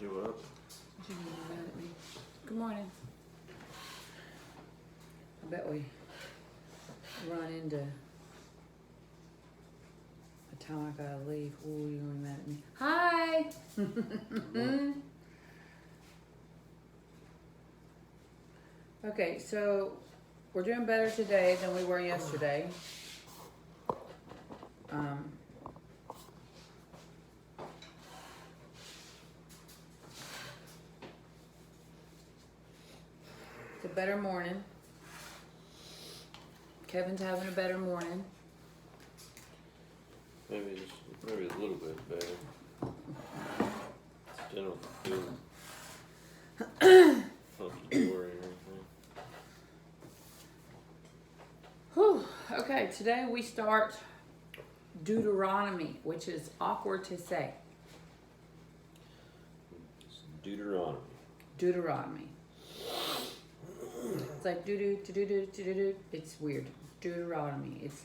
You up? You're gonna be mad at me. Good morning. I bet we run into a time I gotta leave. Ooh, you're gonna be mad at me. Hi! Okay, so we're doing better today than we were yesterday. It's a better morning. Kevin's having a better morning. Maybe a little bit better. General feel funky or anything. Whew. Okay, today we start Deuteronomy, which is awkward to say. It's Deuteronomy. Deuteronomy. It's like do-do. It's weird. Deuteronomy. It's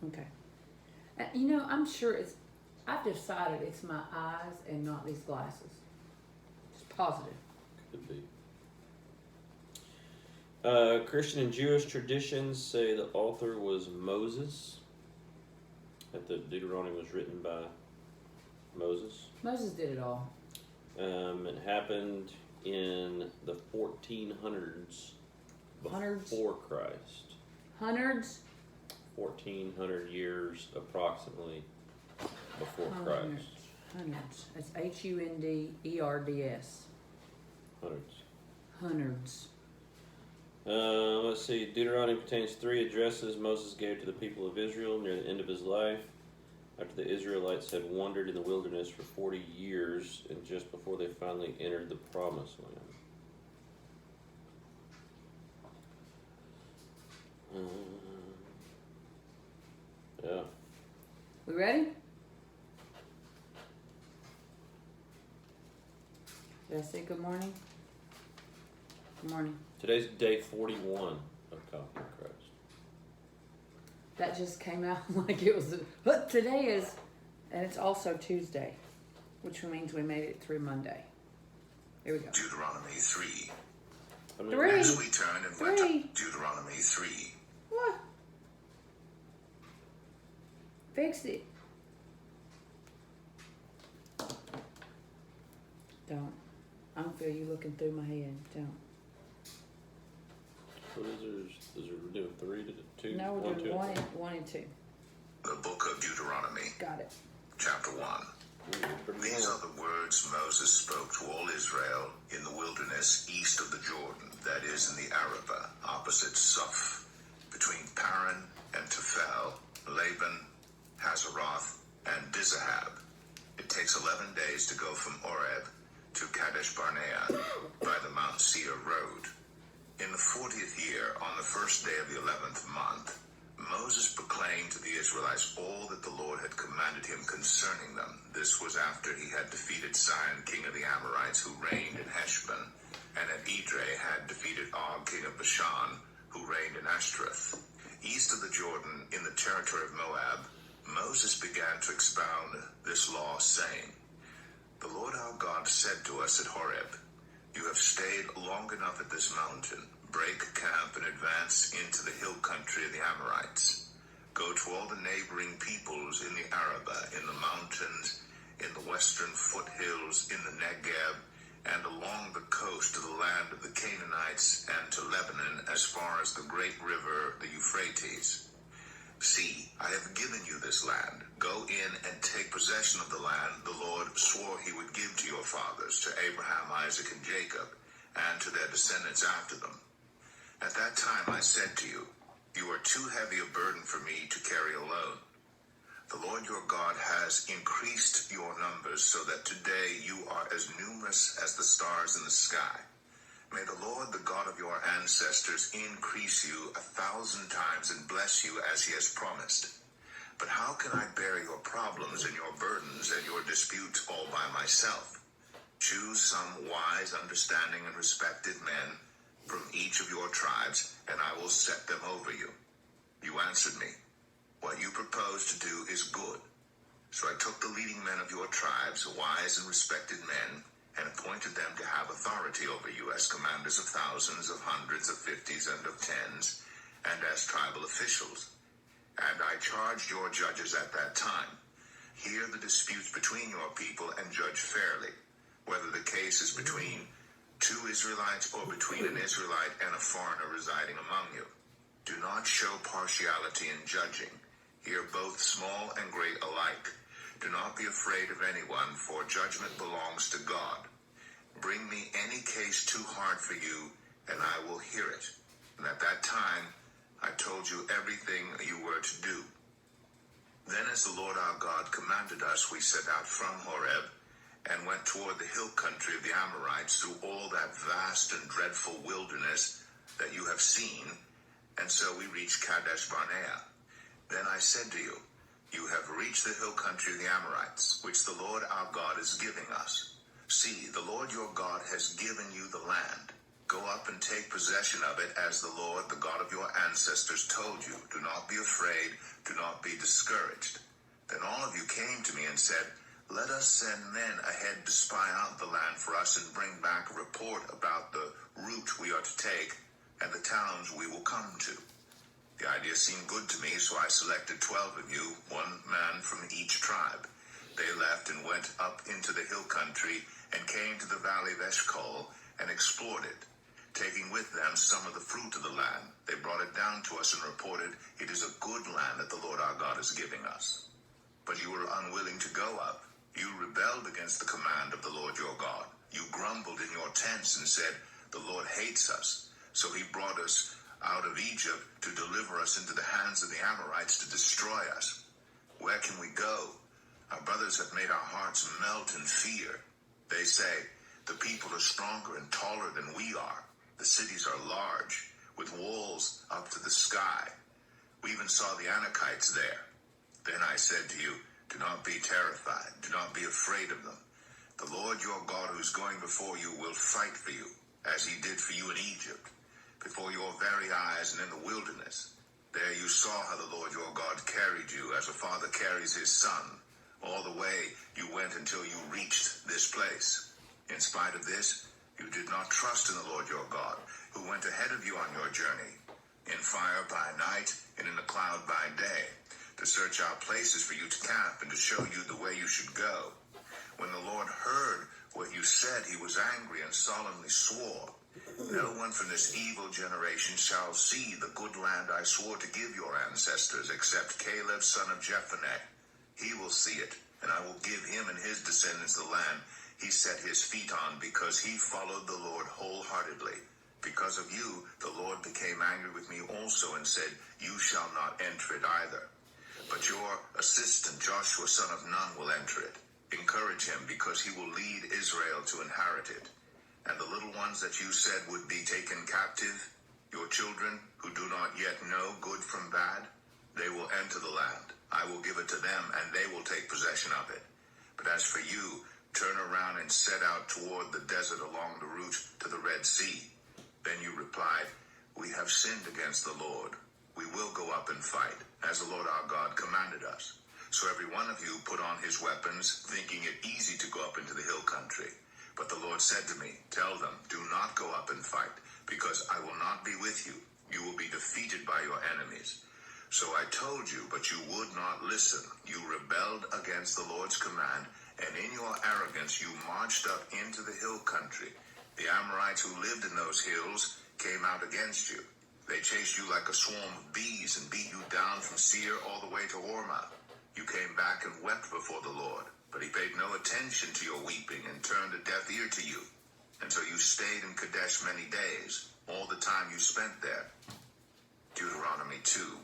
okay. And, you know, I'm sure I've decided it's my eyes and not these glasses. Just positive. Could be. Christian and Jewish traditions say the author was Moses. That the Deuteronomy was written by Moses. Moses did it all. It happened in the 1400s before Christ. Hundreds? 1400 years approximately before Christ. Hundreds. That's Hunderds. Hundreds. Hundreds. Let's see. Deuteronomy contains 3 addresses Moses gave to the people of Israel near the end of his life, after the Israelites had wandered in the wilderness for 40 years and just before they finally entered the Promised Land. Yeah. We ready? Did I say good morning? Good morning. Today's day 41 of Copy of Christ. That just came out like it was. But today is, and it's also Tuesday, which means we made it through Monday. Here we go. Deuteronomy 3. 3. As we turned and went up Deuteronomy 3. What? Fix it. Don't. I don't feel you looking through my head. Don't. What is there? Is there doing 3 to 2? No, we're doing 1 and 2. The book of Deuteronomy. Got it. Chapter 1. These are the words Moses spoke to all Israel in the wilderness east of the Jordan, that is in the Arabah, opposite Suph, between Paran and Tephel, Laban, Hazeroth, and Dizahab. It takes 11 days to go from Oreb to Kadesh Barnea by the Mount Seir road. In the 40th year, on the first day of the 11th month, Moses proclaimed to the Israelites all that the Lord had commanded him concerning them. This was after he had defeated Sihon, king of the Amorites, who reigned in Heshbon, and at Edrei had defeated Og, king of Bashan, who reigned in Ashtaroth. East of the Jordan, in the territory of Moab, Moses began to expound this law, saying, "The Lord our God said to us at Horeb, 'You have stayed long enough at this mountain. Break camp and advance into the hill country of the Amorites. Go to all the neighboring peoples in the Arabah, in the mountains, in the western foothills, in the Negeb, and along the coast of the land of the Canaanites, and to Lebanon as far as the great river, the Euphrates. See, I have given you this land. Go in and take possession of the land the Lord swore he would give to your fathers, to Abraham, Isaac, and Jacob, and to their descendants after them. At that time I said to you, you are too heavy a burden for me to carry alone. The Lord your God has increased your numbers so that today you are as numerous as the stars in the sky. May the Lord, the God of your ancestors, increase you 1,000 times and bless you as he has promised. But how can I bear your problems and your burdens and your disputes all by myself? Choose some wise, understanding, and respected men from each of your tribes, and I will set them over you." You answered me, "What you propose to do is good." So I took the leading men of your tribes, wise and respected men, and appointed them to have authority over you as commanders of thousands, of hundreds, of fifties, and of tens, and as tribal officials. And I charged your judges at that time, hear the disputes between your people and judge fairly, whether the case is between two Israelites or between an Israelite and a foreigner residing among you. Do not show partiality in judging. Hear both small and great alike. Do not be afraid of anyone, for judgment belongs to God. Bring me any case too hard for you, and I will hear it. And at that time, I told you everything you were to do. Then as the Lord our God commanded us, we set out from Horeb, and went toward the hill country of the Amorites through all that vast and dreadful wilderness that you have seen, and so we reached Kadesh Barnea. Then I said to you, you have reached the hill country of the Amorites, which the Lord our God is giving us. See, the Lord your God has given you the land. Go up and take possession of it as the Lord, the God of your ancestors, told you. Do not be afraid, do not be discouraged. Then all of you came to me and said, let us send men ahead to spy out the land for us and bring back a report about the route we are to take and the towns we will come to. The idea seemed good to me, so I selected 12 of you, one man from each tribe. They left and went up into the hill country and came to the valley of Eshcol and explored it, taking with them some of the fruit of the land. They brought it down to us and reported, it is a good land that the Lord our God is giving us. But you were unwilling to go up. You rebelled against the command of the Lord your God. You grumbled in your tents and said, the Lord hates us. So he brought us out of Egypt to deliver us into the hands of the Amorites to destroy us. Where can we go? Our brothers have made our hearts melt in fear. They say, the people are stronger and taller than we are. The cities are large, with walls up to the sky. We even saw the Anakites there. Then I said to you, do not be terrified. Do not be afraid of them. The Lord your God who is going before you will fight for you, as he did for you in Egypt, before your very eyes and in the wilderness. There you saw how the Lord your God carried you as a father carries his son. All the way you went until you reached this place. In spite of this, you did not trust in the Lord your God, who went ahead of you on your journey, in fire by night and in a cloud by day, to search out places for you to camp and to show you the way you should go. When the Lord heard what you said, he was angry and solemnly swore, no one from this evil generation shall see the good land I swore to give your ancestors, except Caleb son of Jephunneh. He will see it, and I will give him and his descendants the land he set his feet on, because he followed the Lord wholeheartedly. Because of you, the Lord became angry with me also and said, you shall not enter it either. But your assistant Joshua son of Nun will enter it. Encourage him, because he will lead Israel to inherit it. And the little ones that you said would be taken captive, your children who do not yet know good from bad, they will enter the land. I will give it to them, and they will take possession of it. But as for you, turn around and set out toward the desert along the route to the Red Sea. Then you replied, we have sinned against the Lord. We will go up and fight, as the Lord our God commanded us. So every one of you put on his weapons, thinking it easy to go up into the hill country. But the Lord said to me, tell them, do not go up and fight, because I will not be with you. You will be defeated by your enemies. So I told you, but you would not listen. You rebelled against the Lord's command, and in your arrogance you marched up into the hill country. The Amorites who lived in those hills came out against you. They chased you like a swarm of bees and beat you down from Seir all the way to Hormah. You came back and wept before the Lord, but he paid no attention to your weeping and turned a deaf ear to you. And so you stayed in Kadesh many days, all the time you spent there. Deuteronomy 2.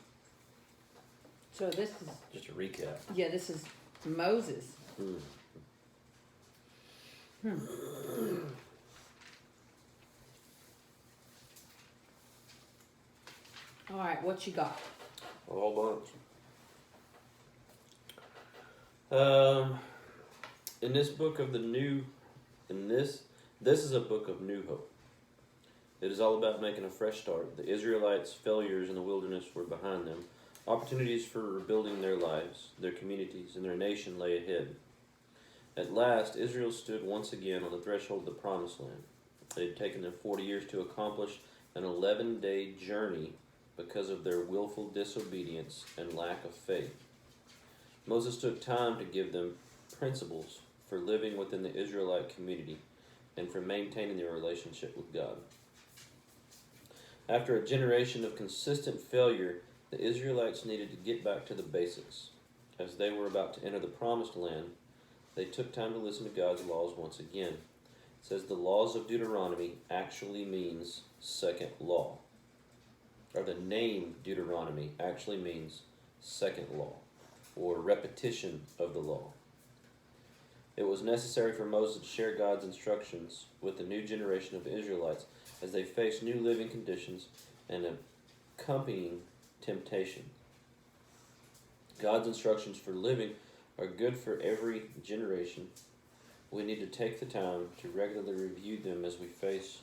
So this is, Just a recap. yeah, this is Moses. All right, what you got? A whole bunch. In this book of the new, this is a book of new hope. It is all about making a fresh start. The Israelites' failures in the wilderness were behind them. Opportunities for rebuilding their lives, their communities, and their nation lay ahead. At last, Israel stood once again on the threshold of the Promised Land. It had taken them 40 years to accomplish an 11-day journey because of their willful disobedience and lack of faith. Moses took time to give them principles for living within the Israelite community and for maintaining their relationship with God. After a generation of consistent failure, the Israelites needed to get back to the basics. As they were about to enter the Promised Land, they took time to listen to God's laws once again. It says the laws of Deuteronomy actually means second law. Or the name Deuteronomy actually means second law, or repetition of the law. It was necessary for Moses to share God's instructions with the new generation of Israelites as they faced new living conditions and accompanying temptation. God's instructions for living are good for every generation. We need to take the time to regularly review them as we face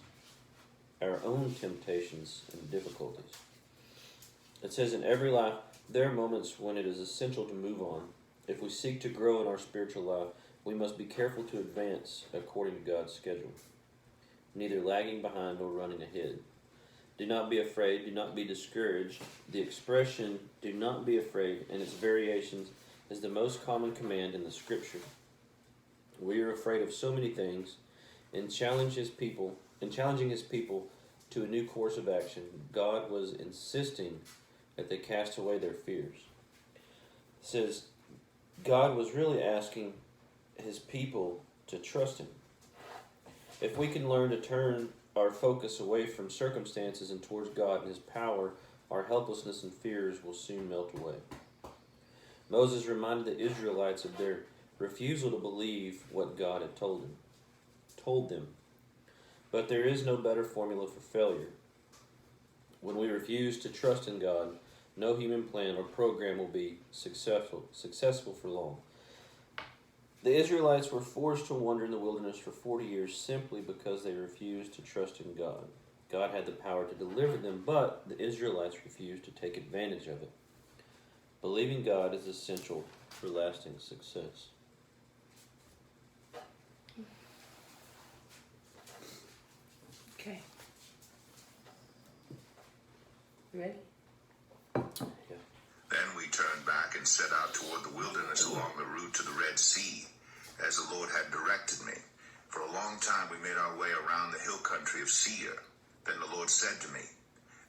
our own temptations and difficulties. It says in every life, there are moments when it is essential to move on. If we seek to grow in our spiritual life, we must be careful to advance according to God's schedule, neither lagging behind nor running ahead. Do not be afraid, do not be discouraged. The expression, do not be afraid, and its variations is the most common command in the Scripture. We are afraid of so many things. In challenging his people to a new course of action, God was insisting that they cast away their fears. It says God was really asking his people to trust him. If we can learn to turn our focus away from circumstances and towards God and his power, our helplessness and fears will soon melt away. Moses reminded the Israelites of their refusal to believe what God had told them. But there is no better formula for failure. When we refuse to trust in God, no human plan or program will be successful for long. The Israelites were forced to wander in the wilderness for 40 years simply because they refused to trust in God. God had the power to deliver them, but the Israelites refused to take advantage of it. Believing God is essential for lasting success. Okay. Ready? Yeah. Then we turned back and set out toward the wilderness along the route to the Red Sea, as the Lord had directed me. For a long time we made our way around the hill country of Seir. Then the Lord said to me,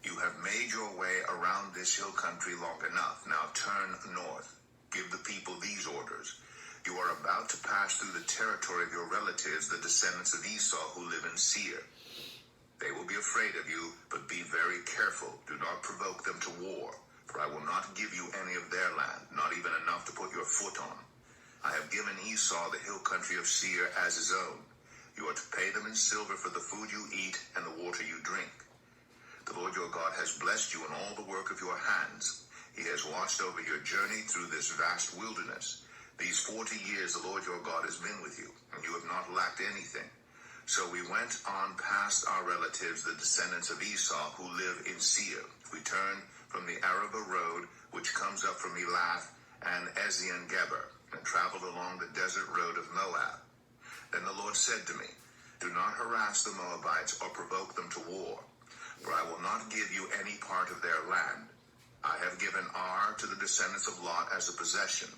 "You have made your way around this hill country long enough. Now turn north. Give the people these orders. You are about to pass through the territory of your relatives, the descendants of Esau who live in Seir. They will be afraid of you, but be very careful. Do not provoke them to war, for I will not give you any of their land, not even enough to put your foot on. I have given Esau the hill country of Seir as his own. You are to pay them in silver for the food you eat and the water you drink. The Lord your God has blessed you in all the work of your hands. He has watched over your journey through this vast wilderness. These 40 years the Lord your God has been with you, and you have not lacked anything. So we went on past our relatives, the descendants of Esau, who live in Seir. We turned from the Arabah road, which comes up from Elath and Ezion-Geber, and traveled along the desert road of Moab. Then the Lord said to me, Do not harass the Moabites or provoke them to war, for I will not give you any part of their land. I have given Ar to the descendants of Lot as a possession.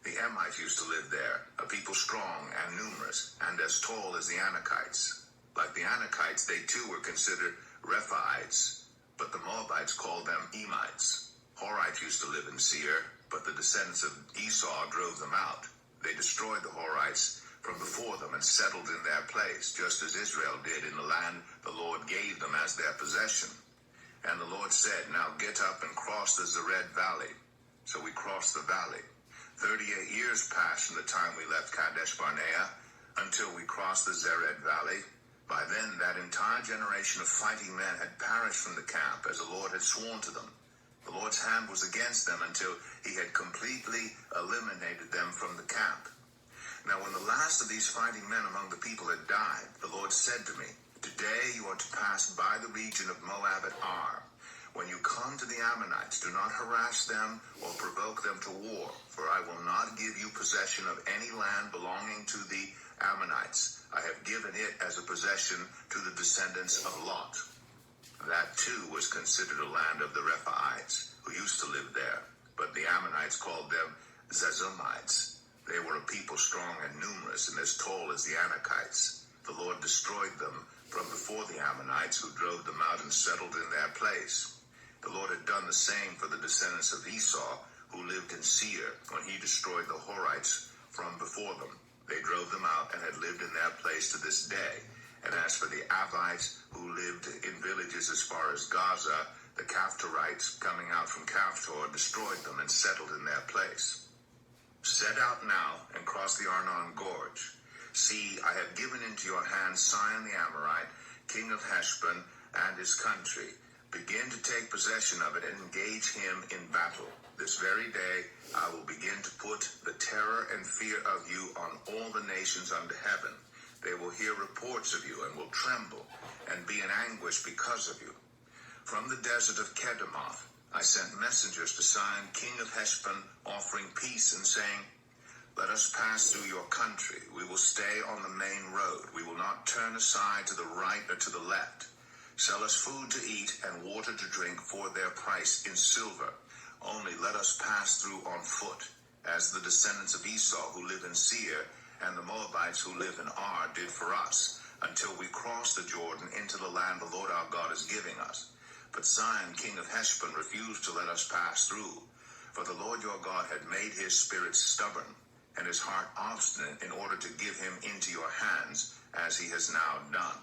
The Emites used to live there, a people strong and numerous, and as tall as the Anakites. Like the Anakites, they too were considered Rephaites, but the Moabites called them Emites. Horites used to live in Seir, but the descendants of Esau drove them out. They destroyed the Horites from before them and settled in their place, just as Israel did in the land the Lord gave them as their possession. And the Lord said, Now get up and cross the Zered Valley. So we crossed the valley. 38 years passed from the time we left Kadesh Barnea until we crossed the Zered Valley. By then, that entire generation of fighting men had perished from the camp, as the Lord had sworn to them. The Lord's hand was against them until he had completely eliminated them from the camp. Now, when the last of these fighting men among the people had died, the Lord said to me, Today you are to pass by the region of Moab at Ar. When you come to the Ammonites, do not harass them or provoke them to war, for I will not give you possession of any land belonging to the Ammonites. I have given it as a possession to the descendants of Lot. That too was considered a land of the Rephaites, who used to live there, but the Ammonites called them Zezumites. They were a people strong and numerous and as tall as the Anakites. The Lord destroyed them from before the Ammonites, who drove them out and settled in their place. The Lord had done the same for the descendants of Esau, who lived in Seir, when he destroyed the Horites from before them. They drove them out and had lived in their place to this day. And as for the Avites, who lived in villages as far as Gaza, the Caphtorites, coming out from Caphtor, destroyed them and settled in their place. Set out now and cross the Arnon Gorge. See, I have given into your hands Sihon the Amorite, king of Heshbon, and his country. Begin to take possession of it and engage him in battle. This very day I will begin to put the terror and fear of you on all the nations under heaven. They will hear reports of you and will tremble and be in anguish because of you. From the desert of Kedemoth I sent messengers to Sihon, king of Heshbon, offering peace and saying, let us pass through your country. We will stay on the main road. We will not turn aside to the right or to the left. Sell us food to eat and water to drink for their price in silver. Only let us pass through on foot, as the descendants of Esau who live in Seir and the Moabites who live in Ar did for us, until we cross the Jordan into the land the Lord our God is giving us. But Sihon, king of Heshbon, refused to let us pass through, for the Lord your God had made his spirit stubborn and his heart obstinate in order to give him into your hands, as he has now done.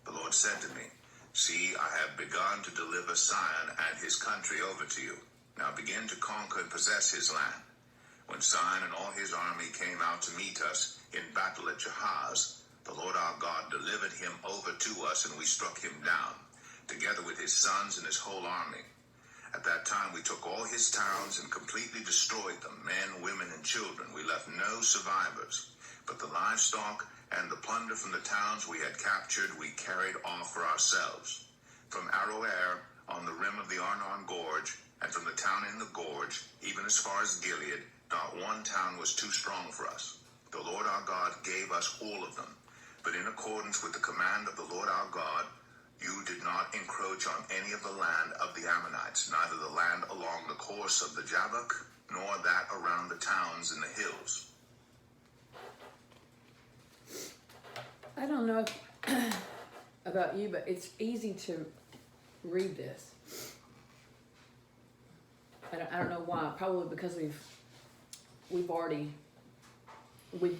The Lord said to me, see, I have begun to deliver Sihon and his country over to you. Now begin to conquer and possess his land. When Sihon and all his army came out to meet us in battle at Jahaz, the Lord our God delivered him over to us, and we struck him down, together with his sons and his whole army. At that time we took all his towns and completely destroyed them, men, women, and children. We left no survivors, but the livestock and the plunder from the towns we had captured we carried off for ourselves. From Aroer on the rim of the Arnon Gorge, and from the town in the gorge, even as far as Gilead, not one town was too strong for us. The Lord our God gave us all of them, but in accordance with the command of the Lord our God, you did not encroach on any of the land of the Ammonites, neither the land along the course of the Jabbok, nor that around the towns in the hills. I don't know about you, but it's easy to read this. I don't know why. Probably because we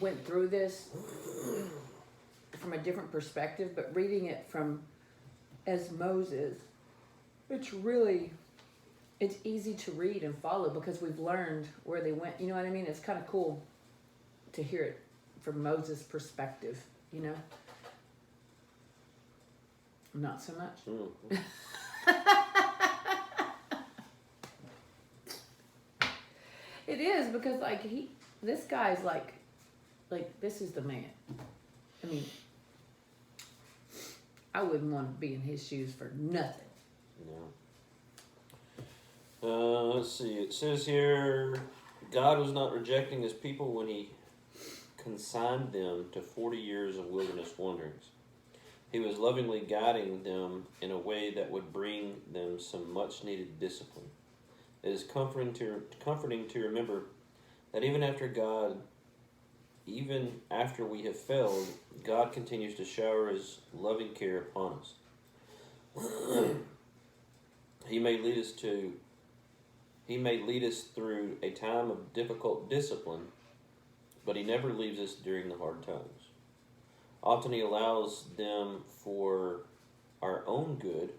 went through this from a different perspective, but reading it from as Moses, it's easy to read and follow because we've learned where they went. You know what I mean? It's kind of cool to hear it from Moses' perspective, you know? Not so much. Mm-hmm. It is because this guy's like this is the man. I mean, I wouldn't want to be in his shoes for nothing. No. Let's see. It says here, God was not rejecting his people when he consigned them to 40 years of wilderness wanderings. He was lovingly guiding them in a way that would bring them some much-needed discipline. It is comforting to remember that even after we have failed, God continues to shower his loving care upon us. He may lead us through a time of difficult discipline, but he never leaves us during the hard times. Often he allows them for our own good.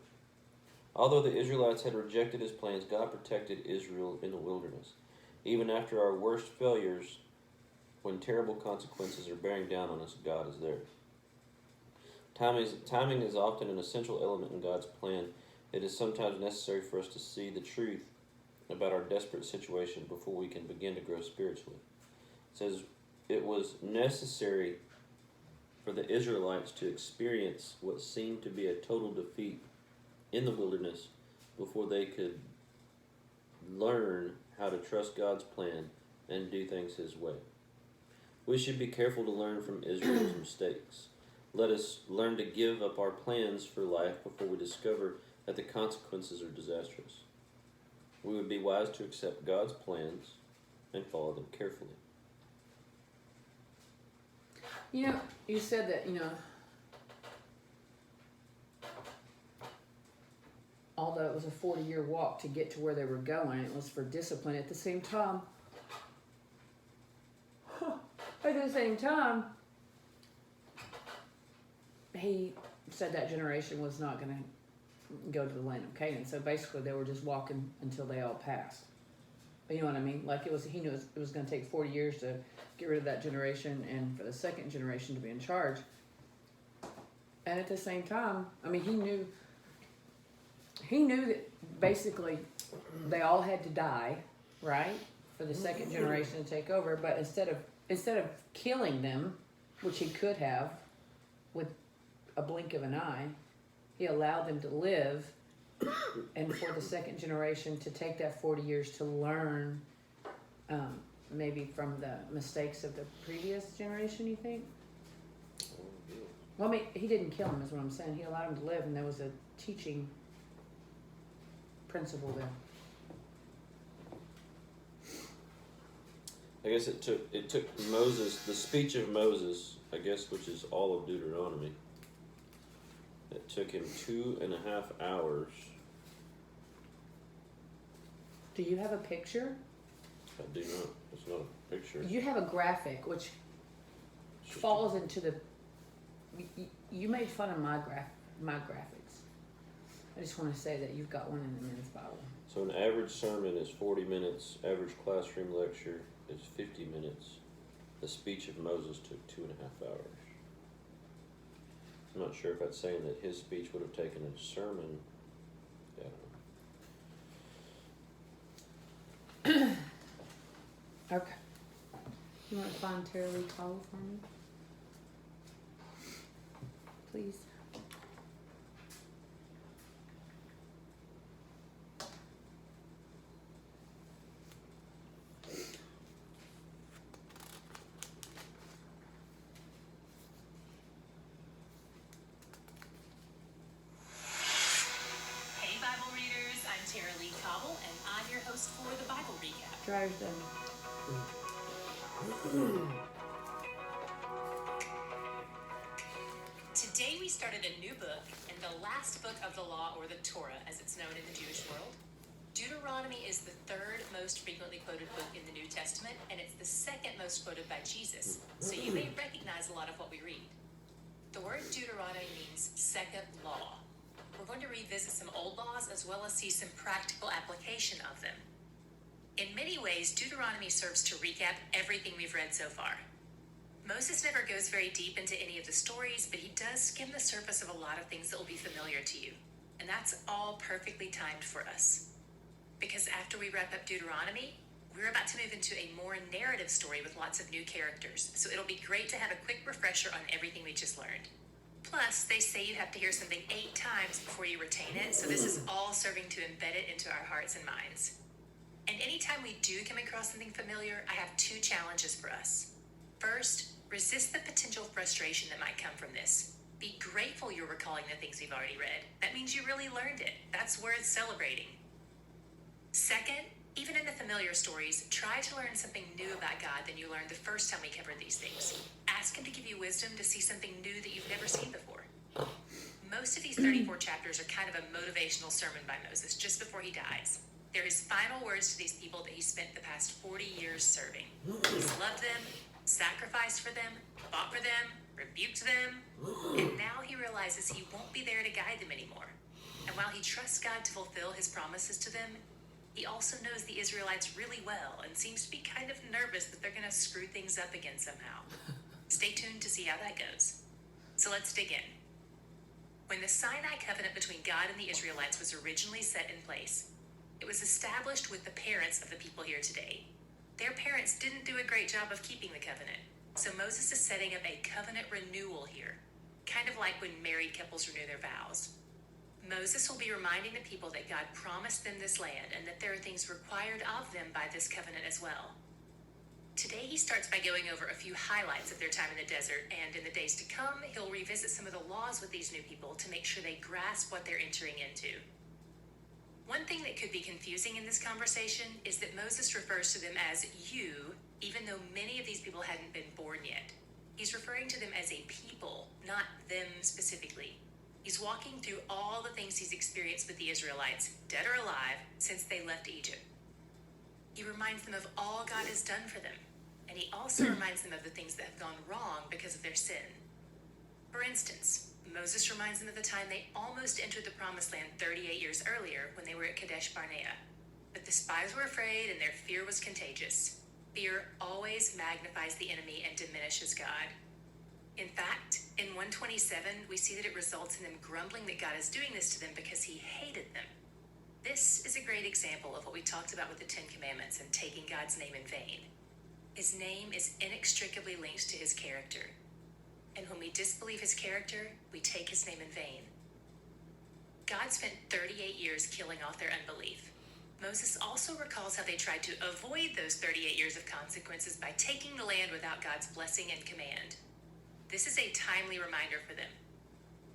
Although the Israelites had rejected his plans, God protected Israel in the wilderness. Even after our worst failures, when terrible consequences are bearing down on us, God is there. Timing is often an essential element in God's plan. It is sometimes necessary for us to see the truth about our desperate situation before we can begin to grow spiritually. It says, it was necessary for the Israelites to experience what seemed to be a total defeat in the wilderness before they could learn how to trust God's plan and do things His way. We should be careful to learn from Israel's mistakes. Let us learn to give up our plans for life before we discover that the consequences are disastrous. We would be wise to accept God's plans and follow them carefully. You know, you said that, although it was a 40-year walk to get to where they were going, it was for discipline. At the same time, he said that generation was not going to go to the land of Canaan. So basically, they were just walking until they all passed. You know what I mean? Like he knew it was going to take 40 years to get rid of that generation, and for the second generation to be in charge. And at the same time, I mean, he knew that basically they all had to die, right, for the second generation to take over. But instead of killing them, which he could have with a blink of an eye, he allowed them to live, and for the second generation to take that 40 years to learn, maybe from the mistakes of the previous generation, you think? Well, I mean, he didn't kill him, is what I'm saying. He allowed him to live, and there was a teaching principle there. I guess it took Moses, the speech of Moses, I guess, which is all of Deuteronomy. It took him 2.5 hours. Do you have a picture? I do not. It's not a picture. You have a graphic, which falls into the. You made fun of my graphics. I just want to say that you've got one in the Men's Bible. So an average sermon is 40 minutes. Average classroom lecture is 50 minutes. The speech of Moses took 2.5 hours. I'm not sure if that's saying that his speech would have taken a sermon. Yeah, I don't know. Okay. You want to find Tara Lee Cole for me? Please. Hey Bible readers, I'm Tara Lee Cobble and I'm your host for the Bible Recap. Drives them. Today we started a new book and the last book of the law, or the Torah as it's known in the Jewish world. Deuteronomy is the third most frequently quoted book in the New Testament, and it's the second most quoted by Jesus, so you may recognize a lot of what we read. The word Deuteronomy means second law. We're going to revisit some old laws as well as see some practical application of them. In many ways, Deuteronomy serves to recap everything we've read so far. Moses never goes very deep into any of the stories, but he does skim the surface of a lot of things that will be familiar to you. And that's all perfectly timed for us. Because after we wrap up Deuteronomy, we're about to move into a more narrative story with lots of new characters, so it'll be great to have a quick refresher on everything we just learned. Plus, they say you have to hear something 8 times before you retain it, so this is all serving to embed it into our hearts and minds. And anytime we do come across something familiar, I have 2 challenges for us. First, resist the potential frustration that might come from this. Be grateful you're recalling the things we've already read. That means you really learned it. That's worth celebrating. Second, even in the familiar stories, try to learn something new about God than you learned the first time we covered these things. Ask Him to give you wisdom to see something new that you've never seen before. Most of these 34 chapters are kind of a motivational sermon by Moses just before he dies. They're his final words to these people that he spent the past 40 years serving. He's loved them, sacrificed for them, fought for them, rebuked them, and now he realizes he won't be there to guide them anymore. And while he trusts God to fulfill his promises to them, he also knows the Israelites really well and seems to be kind of nervous that they're going to screw things up again somehow. Stay tuned to see how that goes. So let's dig in. When the Sinai covenant between God and the Israelites was originally set in place, it was established with the parents of the people here today. Their parents didn't do a great job of keeping the covenant, so Moses is setting up a covenant renewal here, kind of like when married couples renew their vows. Moses will be reminding the people that God promised them this land and that there are things required of them by this covenant as well. Today he starts by going over a few highlights of their time in the desert, and in the days to come, he'll revisit some of the laws with these new people to make sure they grasp what they're entering into. One thing that could be confusing in this conversation is that Moses refers to them as you, even though many of these people hadn't been born yet. He's referring to them as a people, not them specifically. He's walking through all the things he's experienced with the Israelites, dead or alive, since they left Egypt. He reminds them of all God has done for them, and he also reminds them of the things that have gone wrong because of their sin. For instance, Moses reminds them of the time they almost entered the Promised Land 38 years earlier when they were at Kadesh Barnea. But the spies were afraid and their fear was contagious. Fear always magnifies the enemy and diminishes God. In fact, in 127, we see that it results in them grumbling that God is doing this to them because he hated them. This is a great example of what we talked about with the Ten Commandments and taking God's name in vain. His name is inextricably linked to his character. And when we disbelieve his character, we take his name in vain. God spent 38 years killing off their unbelief. Moses also recalls how they tried to avoid those 38 years of consequences by taking the land without God's blessing and command. This is a timely reminder for them.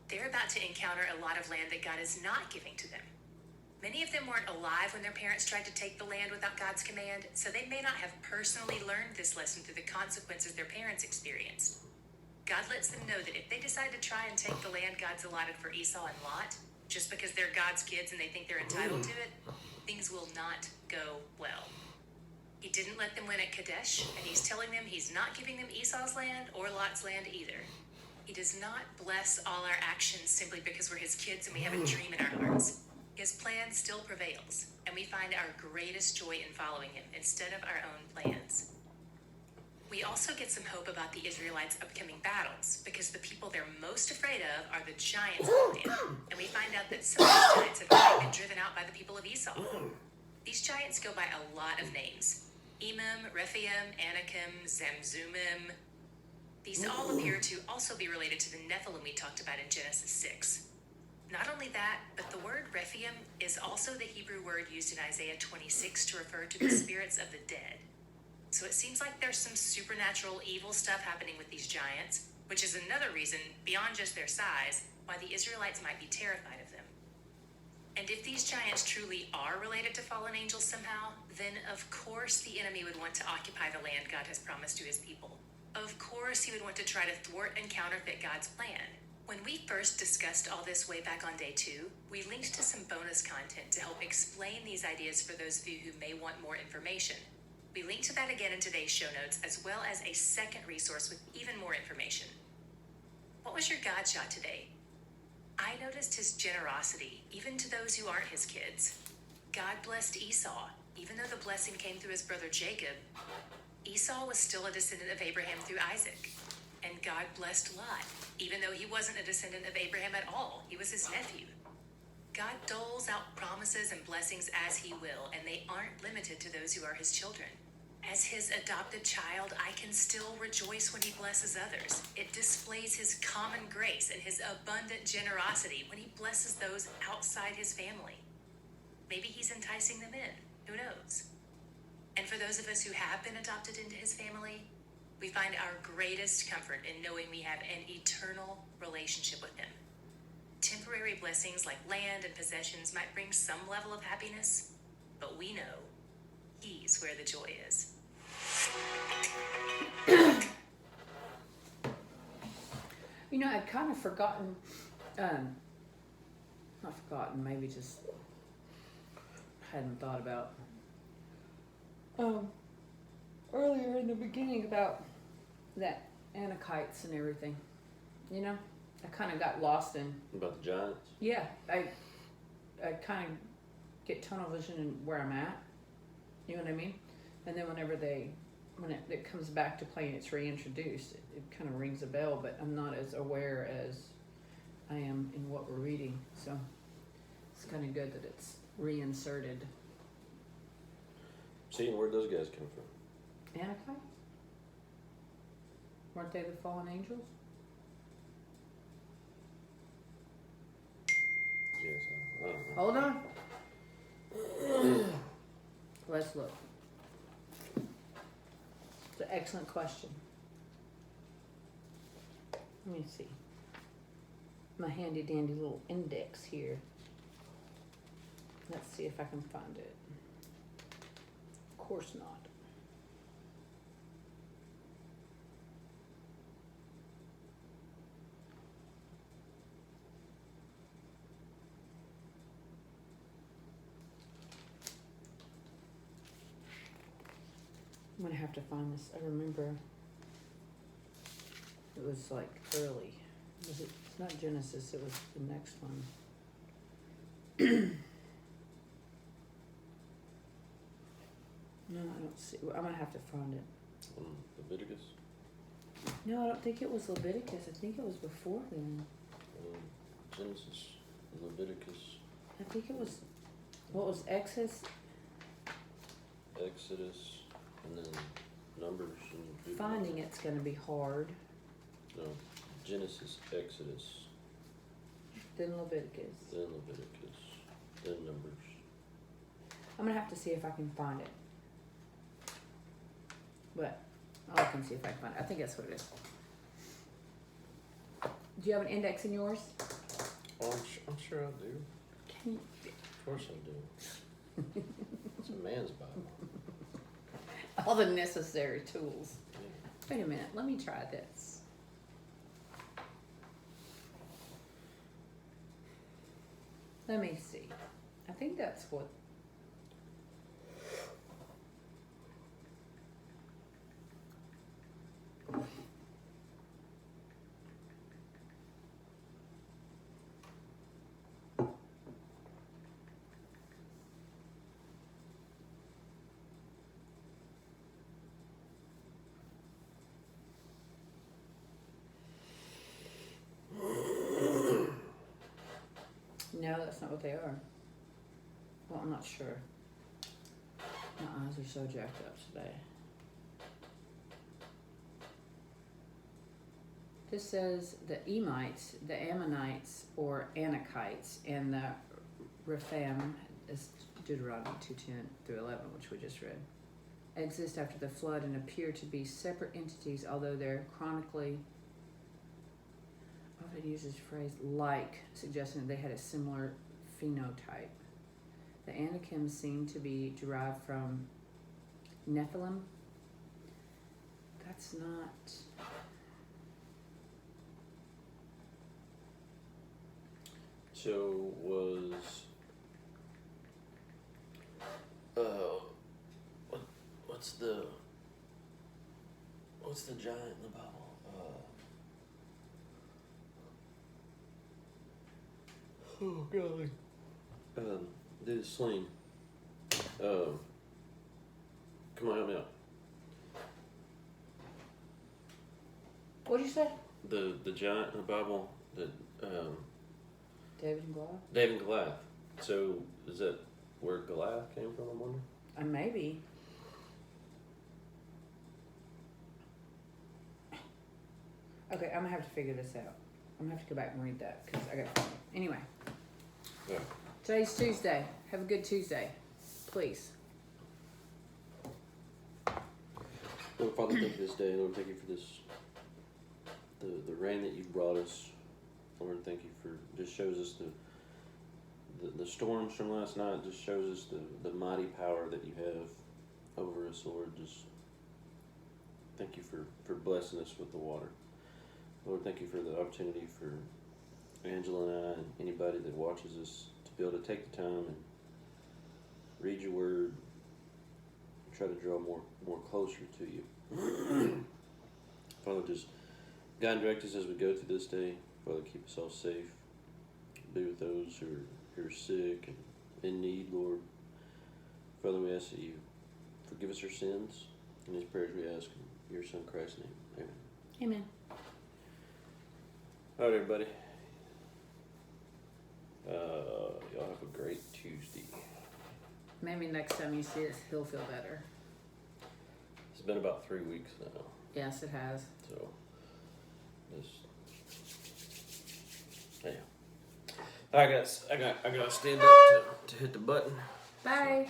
They're about to encounter a lot of land that God is not giving to them. Many of them weren't alive when their parents tried to take the land without God's command, so they may not have personally learned this lesson through the consequences their parents experienced. God lets them know that if they decide to try and take the land God's allotted for Esau and Lot, just because they're God's kids and they think they're entitled to it, things will not go well. He didn't let them win at Kadesh, and he's telling them he's not giving them Esau's land or Lot's land either. He does not bless all our actions simply because we're his kids and we have a dream in our hearts. His plan still prevails, and we find our greatest joy in following him instead of our own plans. We also get some hope about the Israelites' upcoming battles, because the people they're most afraid of are the giants of the land, and we find out that some of these giants have already been driven out by the people of Esau. These giants go by a lot of names: Emim, Rephaim, Anakim, Zamzumim. These all appear to also be related to the Nephilim we talked about in Genesis 6. Not only that, but the word Rephaim is also the Hebrew word used in Isaiah 26 to refer to the spirits of the dead. So it seems like there's some supernatural evil stuff happening with these giants, which is another reason, beyond just their size, why the Israelites might be terrified of them. And if these giants truly are related to fallen angels somehow, then of course the enemy would want to occupy the land God has promised to his people. Of course he would want to try to thwart and counterfeit God's plan. When we first discussed all this way back on day 2, we linked to some bonus content to help explain these ideas for those of you who may want more information. We link to that again in today's show notes, as well as a second resource with even more information. What was your God shot today? I noticed his generosity, even to those who aren't his kids. God blessed Esau, even though the blessing came through his brother Jacob. Esau was still a descendant of Abraham through Isaac. And God blessed Lot, even though he wasn't a descendant of Abraham at all. He was his nephew. God doles out promises and blessings as he will, and they aren't limited to those who are his children. As his adopted child, I can still rejoice when he blesses others. It displays his common grace and his abundant generosity when he blesses those outside his family. Maybe he's enticing them in. Who knows? And for those of us who have been adopted into his family, we find our greatest comfort in knowing we have an eternal relationship with him. Temporary blessings like land and possessions might bring some level of happiness, but we know he's where the joy is. You know, I'd kind of forgotten, not forgotten, maybe just hadn't thought about, earlier in the beginning about that Anakites and everything. You know, I kind of got lost in, About the giants? yeah, I kind of get tunnel vision in where I'm at. You know what I mean? And then whenever when it comes back to playing, it's reintroduced. It kind of rings a bell, but I'm not as aware as I am in what we're reading. So it's kind of good that it's reinserted. Seeing where'd those guys come from? Anakites? Weren't they the fallen angels? Yes, I don't know. Hold on. Let's look. It's an excellent question. Let me see. My handy dandy little index here. Let's see if I can find it. Of course not. I'm gonna have to find this. I remember it was like early. Was it? It's not Genesis. It was the next one. No, I don't see. I'm gonna have to find it. Leviticus. No, I don't think it was Leviticus. I think it was before then. Genesis, Leviticus, I think it was. What was Exodus? Exodus, and then Numbers and Deuteronomy. Finding it's gonna be hard. No, Genesis, Exodus, Then Leviticus. then Leviticus, then Numbers. I'm gonna have to see if I can find it. But I'll look and see if I can find it. I think that's what it is. Do you have an index in yours? Oh, I'm sure I do. Can you? Of course I do. It's a man's Bible. All the necessary tools. Yeah. Wait a minute. Let me try this. Let me see. I think that's what. No, that's not what they are. Well, I'm not sure. My eyes are so jacked up today. This says the Emites, the Ammonites, or Anakites, and the Rephaim, is Deuteronomy 2:10 through 11, which we just read, exist after the flood and appear to be separate entities, although they're chronically, often uses the phrase like, suggesting that they had a similar phenotype. The Anakim seem to be derived from Nephilim. That's not. So was what's the giant in the Bible? Oh golly. Did it slain? Come on, help me out. What did you say? The giant in the Bible that David and Goliath? David and Goliath. So is that where Goliath came from? I wonder. Maybe. Okay, I'm gonna have to figure this out. I'm gonna have to go back and read that because I got. Anyway, Yeah. today's Tuesday. Have a good Tuesday, please. Lord Father, thank you for this day. Lord, thank you for this, the rain that you've brought us. Lord, thank you for, just shows us the storms from last night, just shows us the mighty power that you have over us, Lord. Just thank you for blessing us with the water. Lord, thank you for the opportunity for Angela and I and anybody that watches us to be able to take the time and read your word, try to draw more closer to you. Father, just guide and direct us as we go through this day. Father, keep us all safe. Be with those who are sick and in need, Lord. Father, we ask that you forgive us our sins. In these prayers we ask in your Son Christ's name. Amen. Amen. All right, everybody. Y'all have a great Tuesday. Maybe next time you see us, he'll feel better. It's been about 3 weeks now, Yes, it has. so this. Yeah. I got to stand up to hit the button. Bye.